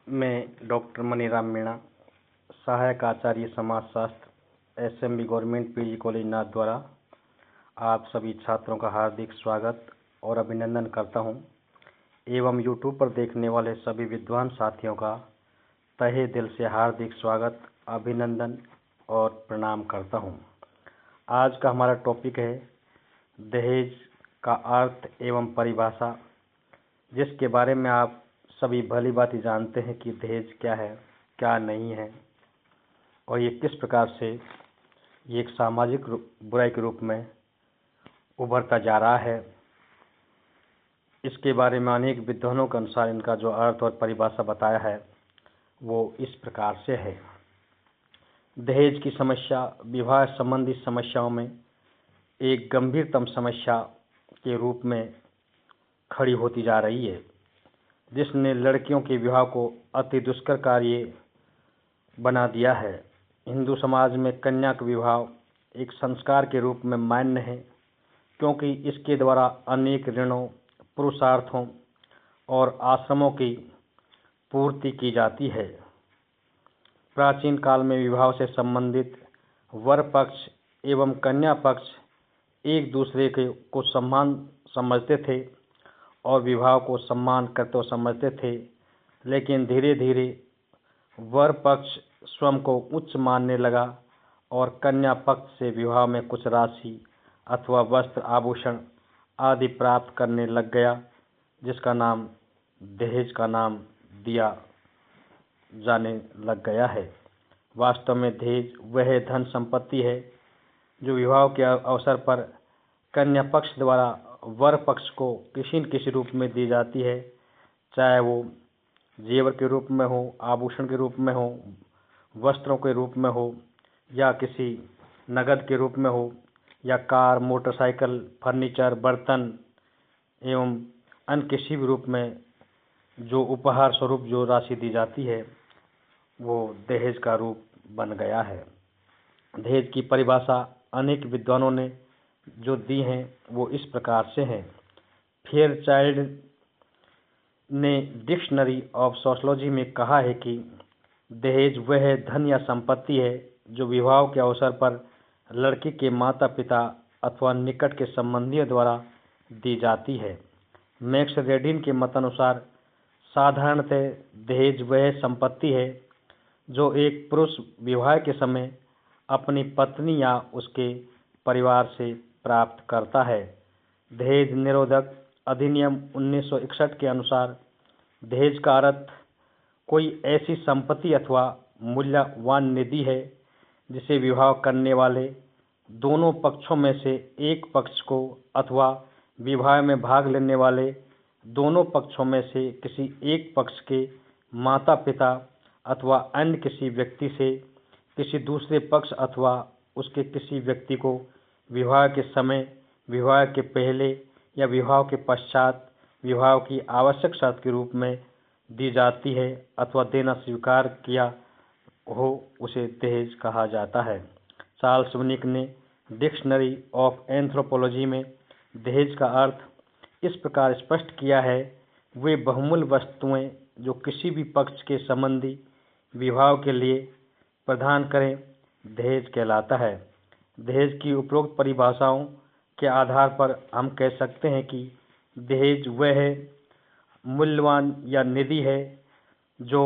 मैं डॉक्टर मनीराम मीणा, सहायक आचार्य समाजशास्त्र, एसएमबी गवर्नमेंट पीजी कॉलेज नाथ द्वारा आप सभी छात्रों का हार्दिक स्वागत और अभिनंदन करता हूं एवं यूट्यूब पर देखने वाले सभी विद्वान साथियों का तहे दिल से हार्दिक स्वागत, अभिनंदन और प्रणाम करता हूं। आज का हमारा टॉपिक है दहेज का अर्थ एवं परिभाषा, जिसके बारे में आप सभी भली भांति जानते हैं कि दहेज क्या है, क्या नहीं है और ये किस प्रकार से ये एक सामाजिक बुराई के रूप में उभरता जा रहा है। इसके बारे में अनेक विद्वानों के अनुसार इनका जो अर्थ और परिभाषा बताया है वो इस प्रकार से है। दहेज की समस्या विवाह संबंधी समस्याओं में एक गंभीरतम समस्या के रूप में खड़ी होती जा रही है, जिसने लड़कियों के विवाह को अति दुष्कर कार्य बना दिया है। हिंदू समाज में कन्या का विवाह एक संस्कार के रूप में मान्य है, क्योंकि इसके द्वारा अनेक ऋणों, पुरुषार्थों और आश्रमों की पूर्ति की जाती है। प्राचीन काल में विवाह से संबंधित वर पक्ष एवं कन्या पक्ष एक दूसरे को सम्मान समझते थे और विवाह को सम्मान करते समझते थे, लेकिन धीरे धीरे वर पक्ष स्वयं को उच्च मानने लगा और कन्या पक्ष से विवाह में कुछ राशि अथवा वस्त्र, आभूषण आदि प्राप्त करने लग गया, जिसका नाम दहेज का नाम दिया जाने लग गया है। वास्तव में दहेज वह धन संपत्ति है जो विवाह के अवसर पर कन्या पक्ष द्वारा वर पक्ष को किसी न किसी रूप में दी जाती है, चाहे वो जेवर के रूप में हो, आभूषण के रूप में हो, वस्त्रों के रूप में हो, या किसी नगद के रूप में हो, या कार, मोटरसाइकिल, फर्नीचर, बर्तन एवं अन्य किसी भी रूप में जो उपहार स्वरूप जो राशि दी जाती है वो दहेज का रूप बन गया है। दहेज की परिभाषा अनेक विद्वानों ने जो दी हैं वो इस प्रकार से हैं। फेयरचाइल्ड ने डिक्शनरी ऑफ सोशियोलॉजी में कहा है कि दहेज वह धन या संपत्ति है जो विवाह के अवसर पर लड़की के माता पिता अथवा निकट के संबंधियों द्वारा दी जाती है। मैक्स रेडिन के मतानुसार साधारणतः दहेज वह संपत्ति है जो एक पुरुष विवाह के समय अपनी पत्नी या उसके परिवार से प्राप्त करता है। दहेज निरोधक अधिनियम 1961 के अनुसार दहेज का अर्थ कोई ऐसी संपत्ति अथवा मूल्यवान निधि है जिसे विवाह करने वाले दोनों पक्षों में से एक पक्ष को अथवा विवाह में भाग लेने वाले दोनों पक्षों में से किसी एक पक्ष के माता पिता अथवा अन्य किसी व्यक्ति से किसी दूसरे पक्ष अथवा उसके किसी व्यक्ति को विवाह के समय, विवाह के पहले या विवाह के पश्चात विवाह की आवश्यक शर्त के रूप में दी जाती है अथवा देना स्वीकार किया हो, उसे दहेज कहा जाता है। चार्ल्स विनिक ने डिक्शनरी ऑफ एंथ्रोपोलॉजी में दहेज का अर्थ इस प्रकार स्पष्ट किया है, वे बहुमूल्य वस्तुएं जो किसी भी पक्ष के संबंधी विवाह के लिए प्रदान करें, दहेज कहलाता है। दहेज की उपरोक्त परिभाषाओं के आधार पर हम कह सकते हैं कि दहेज वह मूल्यवान या निधि है जो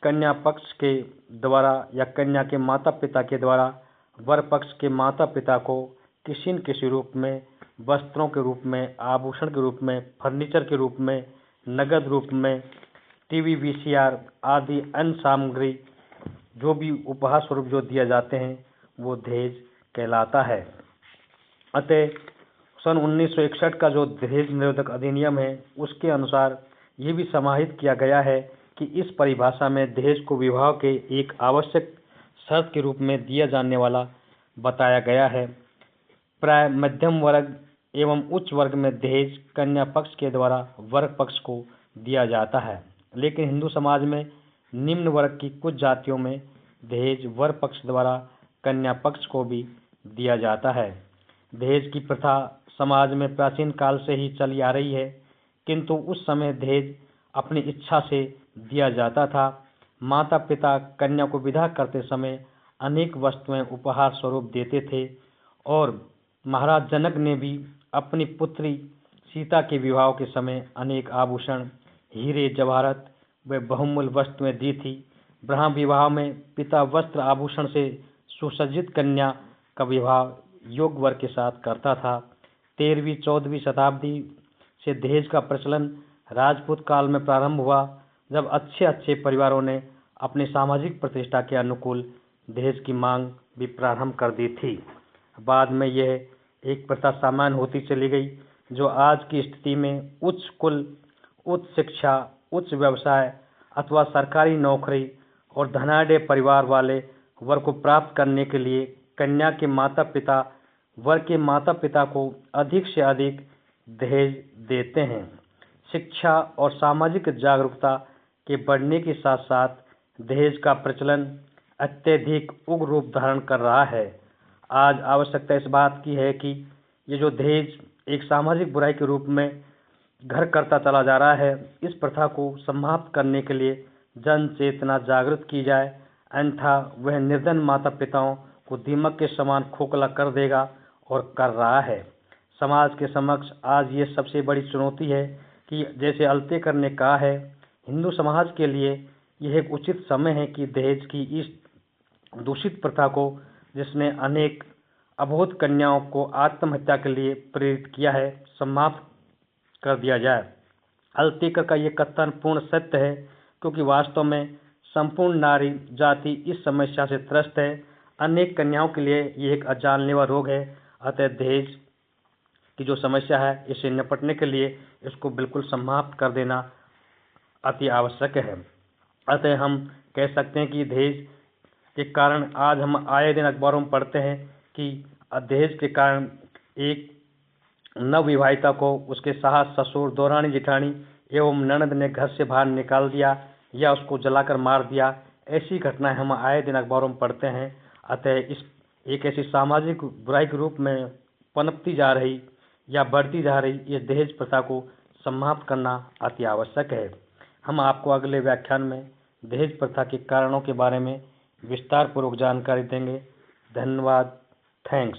कन्या पक्ष के द्वारा या कन्या के माता पिता के द्वारा वर पक्ष के माता पिता को किसी न किसी रूप में, वस्त्रों के रूप में, आभूषण के रूप में, फर्नीचर के रूप में, नगद रूप में, टीवी, वीसीआर आदि अन्य सामग्री जो भी उपहार स्वरूप जो दिए जाते हैं वो दहेज कहलाता है। अतः सन 1961 का जो दहेज निरोधक अधिनियम है उसके अनुसार ये भी समाहित किया गया है कि इस परिभाषा में दहेज को विवाह के एक आवश्यक शर्त के रूप में दिया जाने वाला बताया गया है। प्राय मध्यम वर्ग एवं उच्च वर्ग में दहेज कन्या पक्ष के द्वारा वर पक्ष को दिया जाता है, लेकिन हिंदू समाज में निम्न वर्ग की कुछ जातियों में दहेज वर पक्ष द्वारा कन्या पक्ष को भी दिया जाता है। दहेज की प्रथा समाज में प्राचीन काल से ही चली आ रही है, किंतु उस समय दहेज अपनी इच्छा से दिया जाता था। माता पिता कन्या को विदा करते समय अनेक वस्तुएं उपहार स्वरूप देते थे और महाराज जनक ने भी अपनी पुत्री सीता के विवाह के समय अनेक आभूषण, हीरे जवाहरात व बहुमूल्य वस्तुएं दी थी। ब्रह्म विवाह में पिता वस्त्र आभूषण से सुसज्जित कन्या का विवाह योग्य वर के साथ करता था। 13वीं-14वीं शताब्दी से दहेज का प्रचलन राजपूत काल में प्रारंभ हुआ, जब अच्छे परिवारों ने अपनी सामाजिक प्रतिष्ठा के अनुकूल दहेज की मांग भी प्रारंभ कर दी थी। बाद में यह एक प्रथा सामान्य होती चली गई, जो आज की स्थिति में उच्च कुल, उच्च शिक्षा, उच्च व्यवसाय अथवा सरकारी नौकरी और धनाढ्य परिवार वाले वर को प्राप्त करने के लिए कन्या के माता पिता वर के माता पिता को अधिक से अधिक दहेज देते हैं। शिक्षा और सामाजिक जागरूकता के बढ़ने के साथ साथ दहेज का प्रचलन अत्यधिक उग्र रूप धारण कर रहा है। आज आवश्यकता इस बात की है कि ये जो दहेज एक सामाजिक बुराई के रूप में घर करता चला जा रहा है, इस प्रथा को समाप्त करने के लिए जन चेतना जागृत की जाए, अन्यथा वह निर्धन माता पिताओं को दीमक के समान खोखला कर देगा और कर रहा है। समाज के समक्ष आज ये सबसे बड़ी चुनौती है कि जैसे अल्तेकर ने कहा है, हिंदू समाज के लिए यह एक उचित समय है कि दहेज की इस दूषित प्रथा को, जिसने अनेक अबोध कन्याओं को आत्महत्या के लिए प्रेरित किया है, समाप्त कर दिया जाए। अल्तेकर का यह कथन पूर्ण सत्य है, क्योंकि वास्तव में संपूर्ण नारी जाति इस समस्या से त्रस्त है। अनेक कन्याओं के लिए यह एक जानलेवा रोग है। अतः दहेज की जो समस्या है, इससे निपटने के लिए इसको बिल्कुल समाप्त कर देना अति आवश्यक है। अतः हम कह सकते हैं कि दहेज के कारण आज हम आए दिन अखबारों में पढ़ते हैं कि दहेज के कारण एक नवविवाहिता को उसके सास, ससुर, दौरानी, जेठानी एवं ननद ने घर से बाहर निकाल दिया या उसको जलाकर मार दिया। ऐसी घटनाएं हम आए दिन अखबारों में पढ़ते हैं। अतः इस एक ऐसी सामाजिक बुराई के रूप में पनपती जा रही या बढ़ती जा रही इस दहेज प्रथा को समाप्त करना अति आवश्यक है। हम आपको अगले व्याख्यान में दहेज प्रथा के कारणों के बारे में विस्तार पूर्वक जानकारी देंगे। धन्यवाद। थैंक्स।